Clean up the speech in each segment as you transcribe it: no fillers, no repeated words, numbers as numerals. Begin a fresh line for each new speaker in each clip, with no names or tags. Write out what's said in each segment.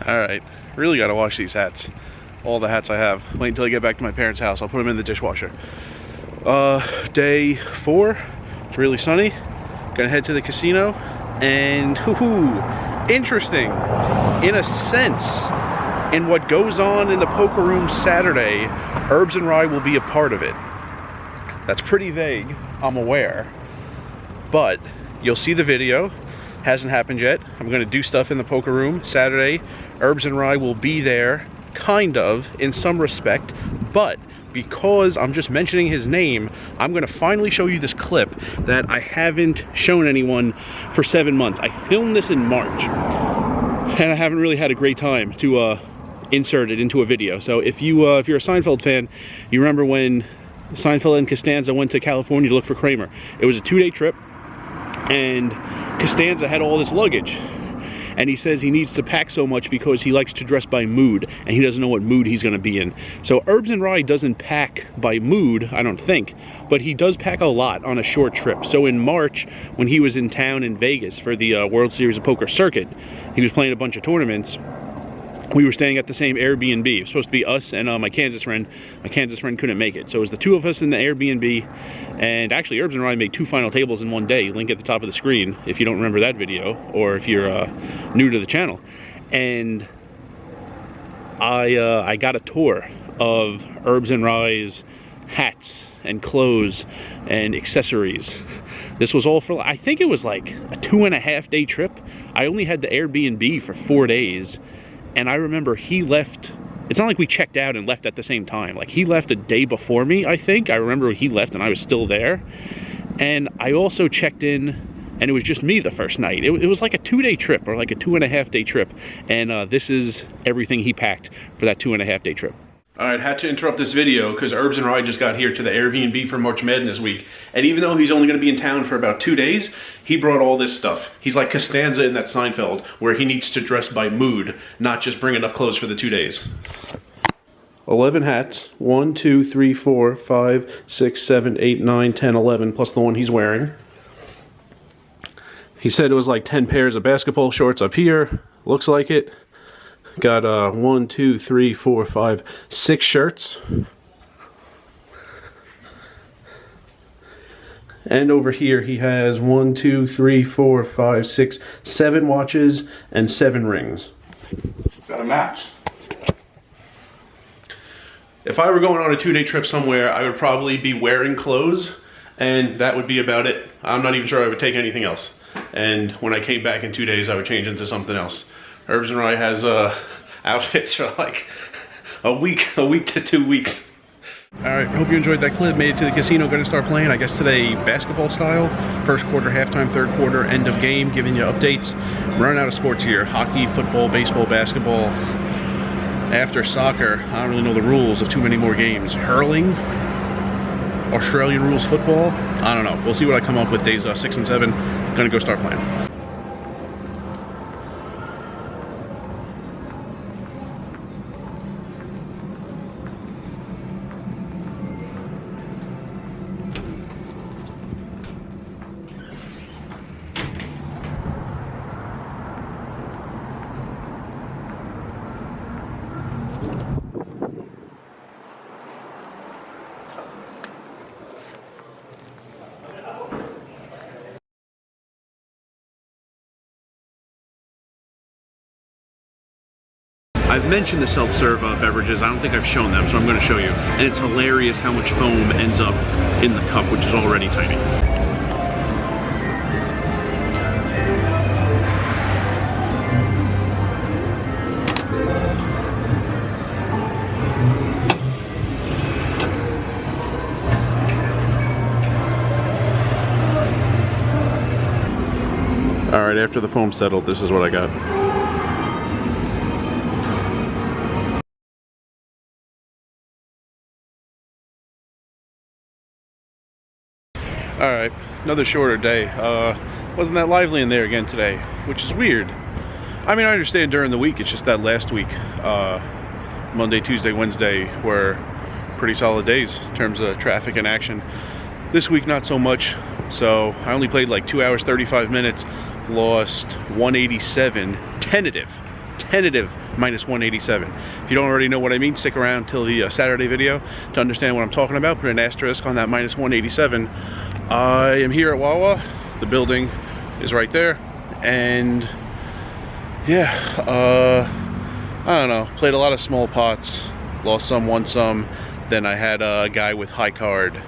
Alright, really gotta wash these hats. All the hats I have. Wait until I get back to my parents' house. I'll put them in the dishwasher. Day 4. It's really sunny. Gonna head to the casino. And, interesting. In a sense, in what goes on in the poker room Saturday, Herbs and Rye will be a part of it. That's pretty vague, I'm aware. But you'll see the video. Hasn't happened yet. I'm gonna do stuff in the poker room Saturday. Herbs and Rye will be there, kind of, in some respect, but because I'm just mentioning his name, I'm gonna finally show you this clip that I haven't shown anyone for 7 months. I filmed this in March, and I haven't really had a great time to insert it into a video. So if you're a Seinfeld fan, you remember when Seinfeld and Costanza went to California to look for Kramer. It was a 2-day trip, and Costanza had all this luggage. And he says he needs to pack so much because he likes to dress by mood, and he doesn't know what mood he's gonna be in. So Herbs and Rye doesn't pack by mood, I don't think, but he does pack a lot on a short trip. So in March, when he was in town in Vegas for the World Series of Poker circuit, he was playing a bunch of tournaments. We were staying at the same Airbnb. It was supposed to be us and my Kansas friend. My Kansas friend couldn't make it. So it was the two of us in the Airbnb. And actually, Herbs and Rye made 2 final tables in one day. Link at the top of the screen if you don't remember that video, or if you're new to the channel. And I got a tour of Herbs and Rye's hats and clothes and accessories. This was all for, I think it was like a 2.5-day trip. I only had the Airbnb for 4 days. And I remember he left, it's not like we checked out and left at the same time. Like, he left a day before me, I think. I remember he left and I was still there. And I also checked in, and it was just me the first night. It was like a 2-day trip, or like a 2.5-day trip. And this is everything he packed for that 2.5-day trip. Alright, had to interrupt this video because Herbs and Rye just got here to the Airbnb for March Madness week. And even though he's only going to be in town for about 2 days, he brought all this stuff. He's like Costanza in that Seinfeld, where he needs to dress by mood, not just bring enough clothes for the 2 days. 11 hats. 1, 2, 3, 4, 5, 6, 7, 8, 9, 10, 11, plus the one he's wearing. He said it was like 10 pairs of basketball shorts up here. Looks like it. Got 1, 2, 3, 4, 5, 6 shirts. And over here he has 1, 2, 3, 4, 5, 6, 7 watches and 7 rings. Got a match. If I were going on a 2-day trip somewhere, I would probably be wearing clothes, and that would be about it. I'm not even sure I would take anything else. And when I came back in 2 days, I would change into something else. Herbs and Rye has outfits for like a week to 2 weeks. Alright, hope you enjoyed that clip. Made it to the casino, gonna start playing, I guess today, basketball-style. First quarter, halftime, third quarter, end of game, giving you updates. Running out of sports here. Hockey, football, baseball, basketball. After soccer, I don't really know the rules of too many more games. Hurling, Australian rules football, I don't know. We'll see what I come up with days 6 and 7. Gonna go start playing. I've mentioned the self-serve beverages. I don't think I've shown them, so I'm going to show you. And it's hilarious how much foam ends up in the cup, which is already tiny. Alright, after the foam settled, this is what I got. Alright, another shorter day. Wasn't that lively in there again today, which is weird. I mean, I understand during the week, it's just that last week, Monday, Tuesday, Wednesday were pretty solid days in terms of traffic and action. This week, not so much. So I only played like 2 hours, 35 minutes, lost 187, tentative tentative minus 187. If you don't already know what I mean, stick around till the Saturday video to understand what I'm talking about. Put an asterisk on that minus 187. I am here at Wawa. The building is right there, and yeah, I don't know, played a lot of small pots, lost some, won some. Then I had a guy with high card.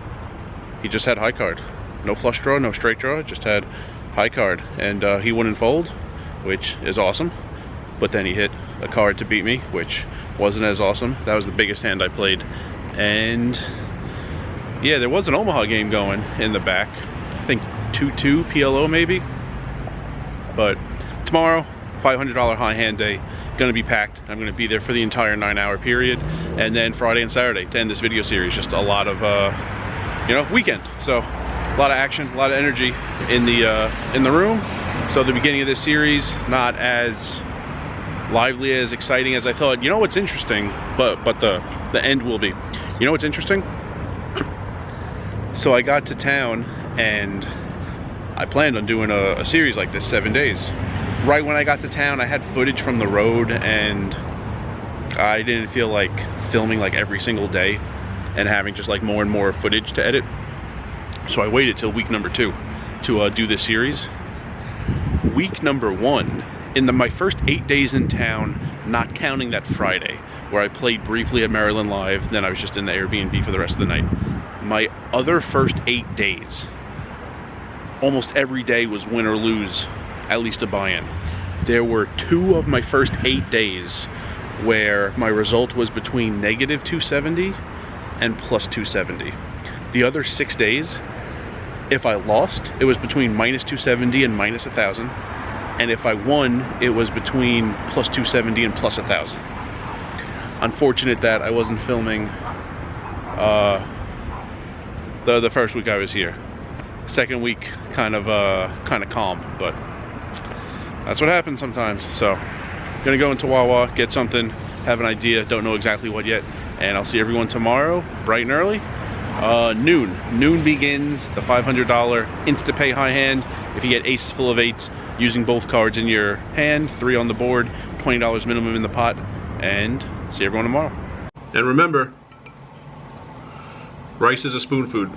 He just had high card, no flush draw, no straight draw, just had high card, and he wouldn't fold, which is awesome. But then he hit a card to beat me, which wasn't as awesome. That was the biggest hand I played. And yeah, there was an Omaha game going in the back. I think 2-2 PLO maybe. But tomorrow, $500 high hand day, gonna be packed. I'm gonna be there for the entire 9-hour period. And then Friday and Saturday to end this video series, just a lot of, you know, weekend. So a lot of action, a lot of energy in the room. So the beginning of this series, not as lively, as exciting as I thought. You know what's interesting, but the end will be. You know what's interesting? So I got to town and I planned on doing a series like this, 7 days. Right when I got to town, I had footage from the road and I didn't feel like filming like every single day and having just like more and more footage to edit. So I waited till week number 2 to do this series. Week number 1, in my first 8 days in town, not counting that Friday, where I played briefly at Maryland Live, then I was just in the Airbnb for the rest of the night. My other first 8 days, almost every day was win or lose, at least a buy-in. There were 2 of my first 8 days where my result was between negative 270 and plus 270. The other 6 days, if I lost, it was between minus 270 and minus 1,000. And if I won, it was between plus 270 and plus 1,000. Unfortunate that I wasn't filming the first week I was here. Second week, kind of calm, but that's what happens sometimes. So, gonna go into Wawa, get something, have an idea, don't know exactly what yet, and I'll see everyone tomorrow, bright and early. Noon begins the $500 Instapay high hand. If you get aces full of 8s, using both cards in your hand, 3 on the board, $20 minimum in the pot, and see everyone tomorrow. And remember, rice is a spoon food.